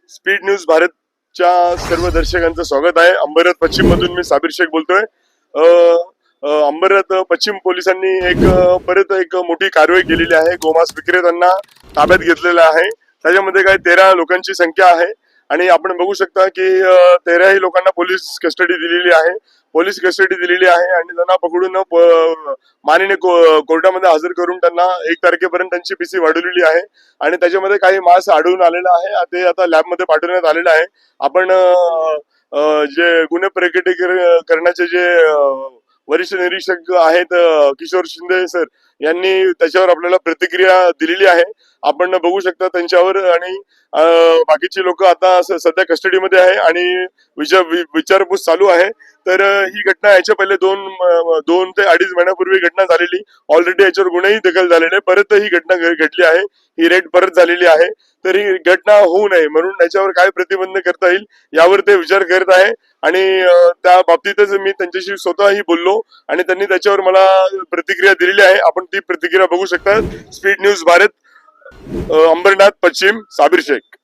Speed news भारतच्या सर्व दर्शकांचं स्वागत आहे। अंबरनाथ पश्चिम मधून मी साबिर शेख बोलतोय। अंबरनाथ पश्चिम पोलिसांनी परत एक मोठी कारवाई केलेली आहे। गोमांस विक्रेत्यांना ताब्यात घेतलेलं आहे। त्याच्यामध्ये काय 13 लोकांची संख्या आहे आणि आपण बघू शकता की 13ही लोकांना पोलीस कस्टडी दिलेली आहे। पोलीस कस्टडी दिलेली आहे आणि त्यांना पकडून माननीय कोर्टामध्ये हजर करून त्यांना 1 तारखेपर्यंत त्यांची पीसी वाढवलेली आहे आणि त्याच्यामध्ये काही मास आढळून आलेला आहे। ते आता लॅबमध्ये पाठवण्यात आलेलं आहे। आपण जे गुन्हे प्रकटीकरण करण्याचे जे वरिष्ठ निरीक्षक आहेत किशोर शिंदे सर यांनी त्याच्यावर आपल्याला प्रतिक्रिया दिलेली आहे। आपण बघू शकता त्यांच्यावर आणि बाकीची लोक आता सध्या कस्टडीमध्ये आहे आणि विचारपूस चालू आहे। तर ही घटना याच्या पहिले 2 ते 2.5 महिन्यापूर्वी घटना झालेली, ऑलरेडी याच्यावर गुन्हाही दाखल झालेले, परत ही घटना घडली आहे। ही रेड परत झालेली आहे। तर ही घटना होऊ नये म्हणून याच्यावर काय प्रतिबंध करता येईल यावर ते विचार करत आहे आणि त्या बाबतीतच मी त्यांच्याशी स्वतःही बोललो आणि त्यांनी त्याच्यावर मला प्रतिक्रिया दिलेली आहे। आपण ती प्रतिक्रिया बघू शकता। स्पीड न्यूज भारत, अंबरनाथ पश्चिम, साबिर शेख।